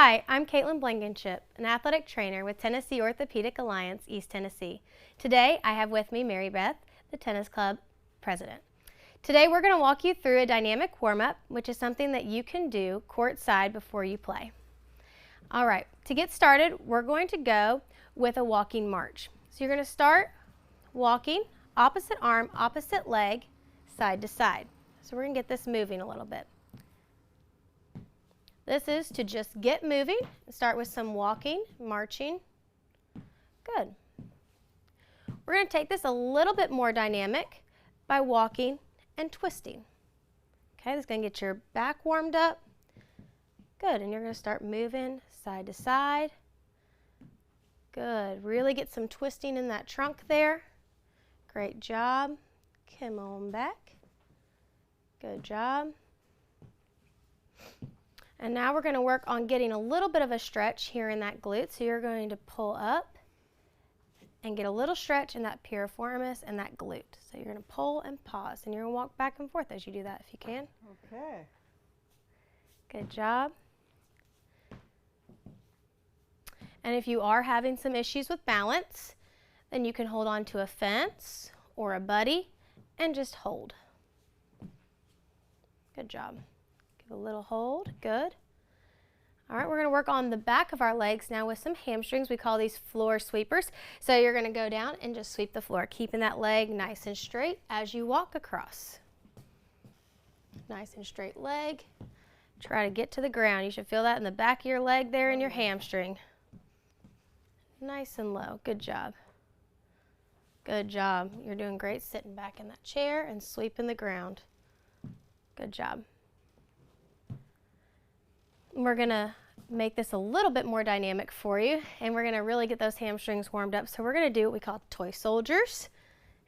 Hi, I'm Kaitlin Blankenship, an athletic trainer with Tennessee Orthopedic Alliance, East Tennessee. Today, I have with me Marybeth, the tennis club president. Today, we're going to walk you through a dynamic warm-up, which is something that you can do courtside before you play. All right, to get started, we're going to go with a walking march. So you're going to start walking opposite arm, opposite leg, side to side. So we're going to get this moving a little bit. This is to just get moving. Start with some walking, marching. Good. We're going to take this a little bit more dynamic by walking and twisting. Okay, this is going to get your back warmed up. Good, and you're going to start moving side to side. Good, really get some twisting in that trunk there. Great job. Come on back. Good job. And now we're going to work on getting a little bit of a stretch here in that glute. So you're going to pull up and get a little stretch in that piriformis and that glute. So you're going to pull and pause, and you're going to walk back and forth as you do that if you can. Okay. Good job. And if you are having some issues with balance, then you can hold on to a fence or a buddy and just hold. Good job. Give a little hold. Good. All right, we're going to work on the back of our legs now with some hamstrings. We call these floor sweepers. So you're going to go down and just sweep the floor, keeping that leg nice and straight as you walk across. Nice and straight leg. Try to get to the ground. You should feel that in the back of your leg there in your hamstring. Nice and low. Good job. Good job. You're doing great sitting back in that chair and sweeping the ground. Good job. We're going to make this a little bit more dynamic for you, and we're going to really get those hamstrings warmed up. So we're going to do what we call toy soldiers,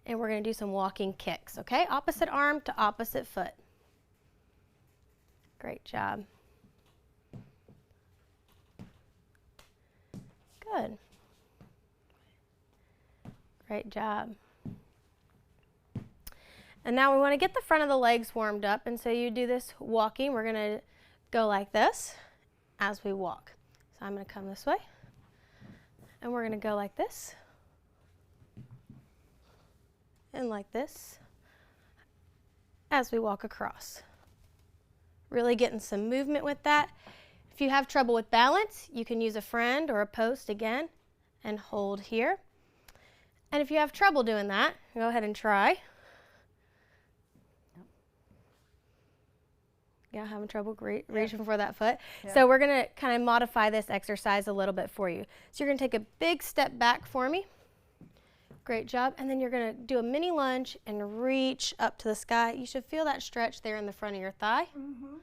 and we're going to do some walking kicks, okay? Opposite arm to opposite foot. Great job. Good. Great job. And now we want to get the front of the legs warmed up, and so you do this walking. We're going to go like this as we walk. So I'm going to come this way, and we're going to go like this and like this as we walk across. Really getting some movement with that. If you have trouble with balance, you can use a friend or a post again and hold here. And if you have trouble doing that, go ahead and try. Yeah, having trouble reaching for that foot. Yeah. So we're going to kind of modify this exercise a little bit for you. So you're going to take a big step back for me. Great job. And then you're going to do a mini lunge and reach up to the sky. You should feel that stretch there in the front of your thigh. Mm-hmm.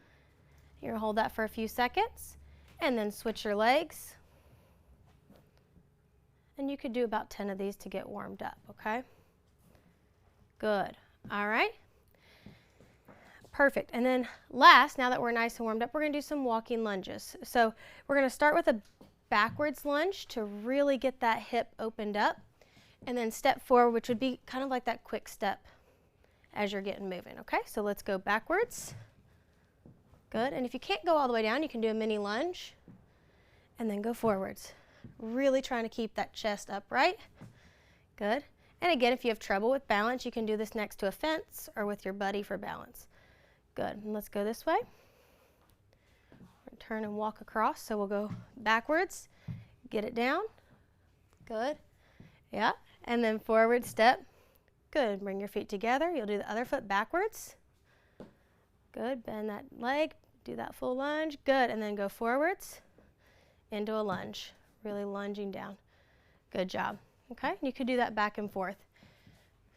You're going to hold that for a few seconds and then switch your legs. And you could do about 10 of these to get warmed up, okay? Good. All right. Perfect. And then last, now that we're nice and warmed up, we're going to do some walking lunges. So we're going to start with a backwards lunge to really get that hip opened up, and then step forward, which would be kind of like that quick step as you're getting moving. Okay, so let's go backwards. Good. And if you can't go all the way down, you can do a mini lunge and then go forwards. Really trying to keep that chest upright. Good. And again, if you have trouble with balance, you can do this next to a fence or with your buddy for balance. Good. And let's go this way. Turn and walk across. So we'll go backwards, get it down. Good. Yeah. And then forward step. Good. Bring your feet together. You'll do the other foot backwards. Good. Bend that leg. Do that full lunge. Good. And then go forwards into a lunge. Really lunging down. Good job. Okay. You could do that back and forth.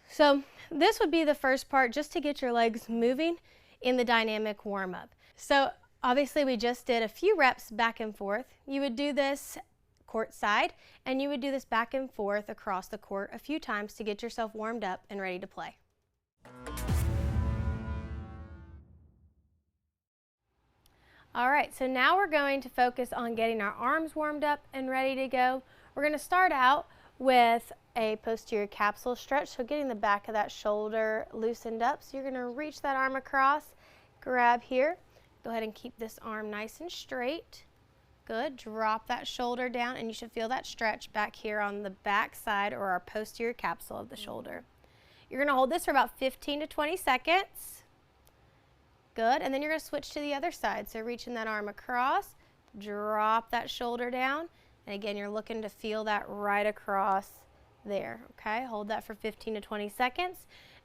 So this would be the first part, just to get your legs moving in the dynamic warm-up. So obviously we just did a few reps back and forth. You would do this courtside, and you would do this back and forth across the court a few times to get yourself warmed up and ready to play. All right, so now we're going to focus on getting our arms warmed up and ready to go. We're going to start out with a posterior capsule stretch, so getting the back of that shoulder loosened up. So you're going to reach that arm across, grab here, go ahead and keep this arm nice and straight. Good. Drop that shoulder down, and you should feel that stretch back here on the back side or our posterior capsule of the shoulder. You're going to hold this for about 15 to 20 seconds. Good. And then you're going to switch to the other side. So reaching that arm across, drop that shoulder down, and again, you're looking to feel that right across there. Okay. Hold that for 15 to 20 seconds,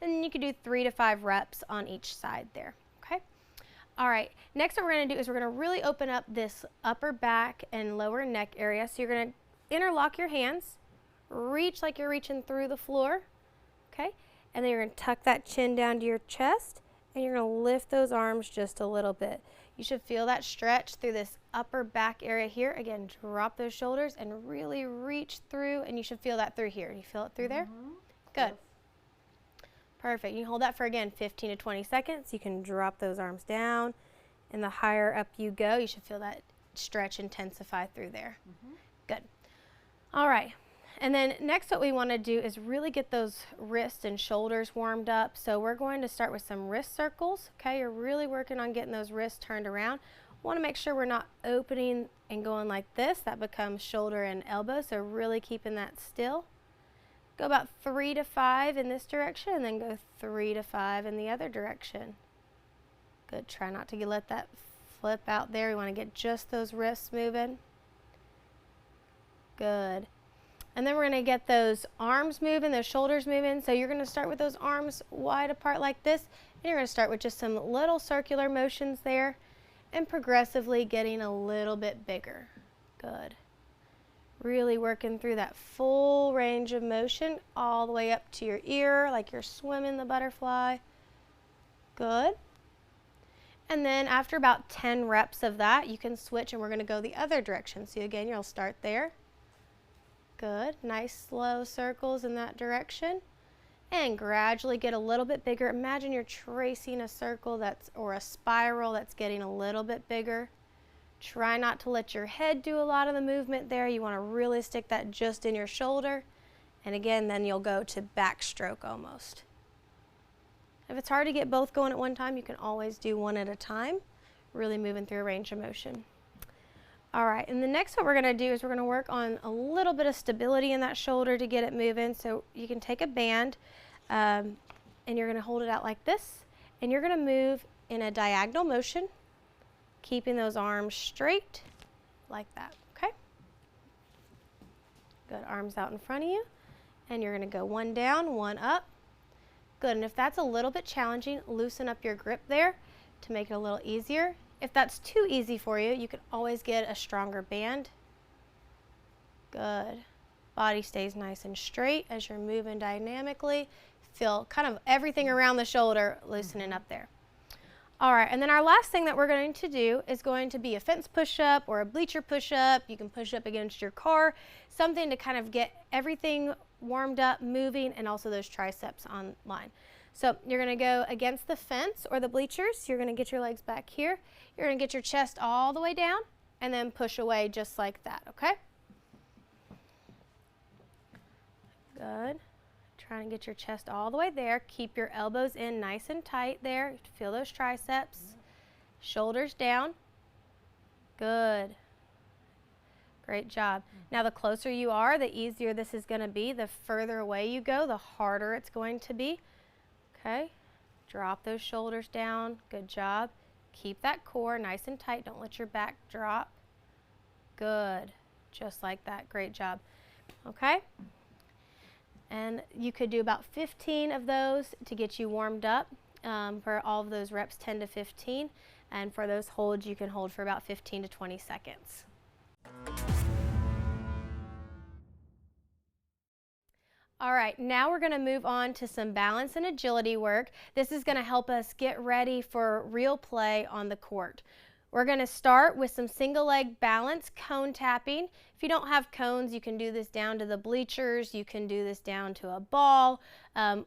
and then you can do 3 to 5 reps on each side there. Okay. All right, next what we're going to do is we're going to really open up this upper back and lower neck area. So you're going to interlock your hands, reach like you're reaching through the floor, okay? And then you're going to tuck that chin down to your chest, and you're going to lift those arms just a little bit. You should feel that stretch through this upper back area here. Again, drop those shoulders and really reach through, and you should feel that through here. You feel it through there? Good. Perfect. You hold that for, again, 15 to 20 seconds. You can drop those arms down, and the higher up you go, you should feel that stretch intensify through there. Good. All right. And then next what we want to do is really get those wrists and shoulders warmed up. So we're going to start with some wrist circles. Okay, you're really working on getting those wrists turned around. Want to make sure we're not opening and going like this. That becomes shoulder and elbow, so really keeping that still. Go about 3 to 5 in this direction, and then go 3 to 5 in the other direction. Good. Try not to let that flip out there. We want to get just those wrists moving. Good. And then we're going to get those arms moving, those shoulders moving. So you're going to start with those arms wide apart like this, and you're going to start with just some little circular motions there, and progressively getting a little bit bigger. Good. Really working through that full range of motion all the way up to your ear, like you're swimming the butterfly. Good. And then after about 10 reps of that, you can switch, and we're going to go the other direction. So again, you'll start there. Good. Nice slow circles in that direction. And gradually get a little bit bigger. Imagine you're tracing a circle or a spiral that's getting a little bit bigger. Try not to let your head do a lot of the movement there. You want to really stick that just in your shoulder. And again, then you'll go to backstroke almost. If it's hard to get both going at one time, you can always do one at a time, really moving through a range of motion. All right, and the next what we're going to do is we're going to work on a little bit of stability in that shoulder to get it moving. So you can take a band, and you're going to hold it out like this, and you're going to move in a diagonal motion, keeping those arms straight like that, okay? Good, arms out in front of you, and you're going to go one down, one up. Good, and if that's a little bit challenging, loosen up your grip there to make it a little easier. If that's too easy for you, you can always get a stronger band. Good. Body stays nice and straight as you're moving dynamically. Feel kind of everything around the shoulder loosening up there. All right, and then our last thing that we're going to do is going to be a fence push-up or a bleacher push-up. You can push up against your car, something to kind of get everything warmed up, moving, and also those triceps online. So you're going to go against the fence or the bleachers. You're going to get your legs back here. You're going to get your chest all the way down and then push away just like that, okay? Good. Trying to get your chest all the way there. Keep your elbows in nice and tight there. Feel those triceps. Shoulders down. Good. Great job. Now the closer you are, the easier this is going to be. The further away you go, the harder it's going to be. Okay. Drop those shoulders down. Good job. Keep that core nice and tight. Don't let your back drop. Good. Just like that. Great job. Okay. And you could do about 15 of those to get you warmed up for all of those reps, 10 to 15. And for those holds, you can hold for about 15 to 20 seconds. All right, now we're going to move on to some balance and agility work. This is going to help us get ready for real play on the court. We're going to start with some single leg balance cone tapping. If you don't have cones, you can do this down to the bleachers, you can do this down to a ball,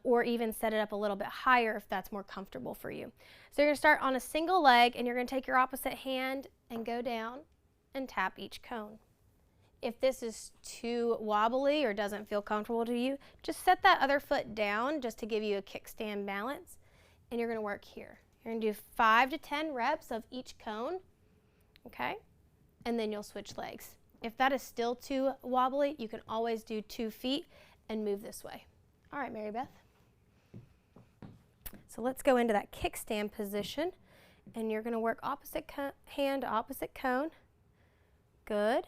or even set it up a little bit higher if that's more comfortable for you. So you're going to start on a single leg, and you're going to take your opposite hand and go down and tap each cone. If this is too wobbly or doesn't feel comfortable to you, just set that other foot down just to give you a kickstand balance, and you're going to work here. You're going to do 5 to 10 reps of each cone, okay? and then you'll switch legs. If that is still too wobbly, you can always do 2 feet and move this way. All right, Marybeth. So let's go into that kickstand position, and you're going to work opposite hand to opposite cone. Good.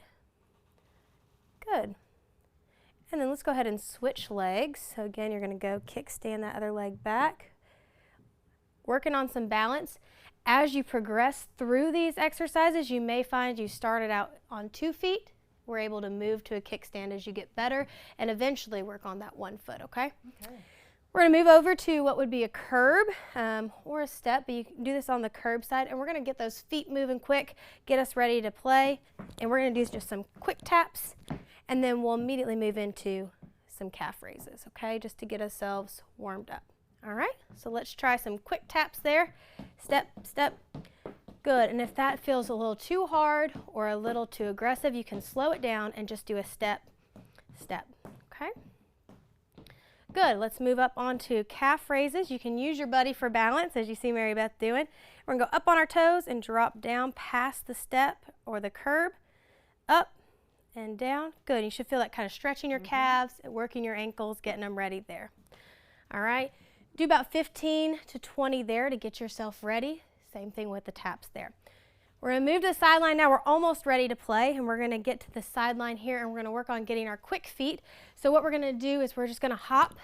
Good. And then let's go ahead and switch legs. So again, you're going to go kickstand that other leg back. Working on some balance. As you progress through these exercises, you may find you started out on 2 feet. We're able to move to a kickstand as you get better and eventually work on that 1 foot, okay? Okay. We're going to move over to what would be a curb or a step, but you can do this on the curb side, and we're going to get those feet moving quick, get us ready to play, and we're going to do just some quick taps, and then we'll immediately move into some calf raises, okay, just to get ourselves warmed up. All right, so let's try some quick taps there. Step, step. Good, and if that feels a little too hard or a little too aggressive, you can slow it down and just do a step, step, okay? Good, let's move up onto calf raises. You can use your buddy for balance, as you see Marybeth doing. We're gonna go up on our toes and drop down past the step or the curb, up and down. Good, you should feel that kind of stretching your calves, working your ankles, getting them ready there. All right, do about 15 to 20 there to get yourself ready. Same thing with the taps there. We're going to move to the sideline now. We're almost ready to play, and we're going to get to the sideline here, and we're going to work on getting our quick feet. So what we're going to do is we're just going to hop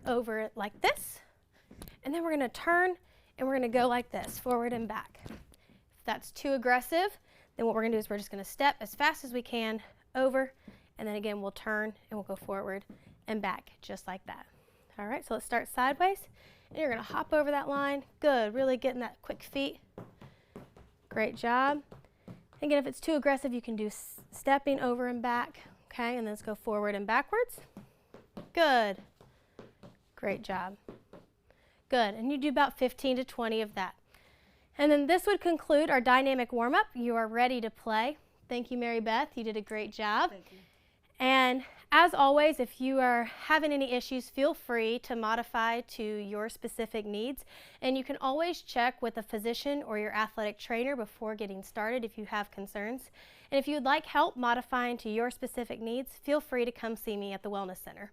over it like this, and then we're going to turn, and we're going to go like this, forward and back. If that's too aggressive, then what we're going to do is we're just going to step as fast as we can over, and then again we'll turn, and we'll go forward and back, just like that. All right, so let's start sideways, and you're going to hop over that line. Good, really getting that quick feet. Great job. Again, if it's too aggressive, you can do stepping over and back, okay? And then let's go forward and backwards. Good. Great job. Good, and you do about 15 to 20 of that. And then this would conclude our dynamic warm-up. You are ready to play. Thank you, Marybeth. You did a great job. Thank you. And as always, if you are having any issues, feel free to modify to your specific needs. And you can always check with a physician or your athletic trainer before getting started if you have concerns. And if you would like help modifying to your specific needs, feel free to come see me at the Wellness Center.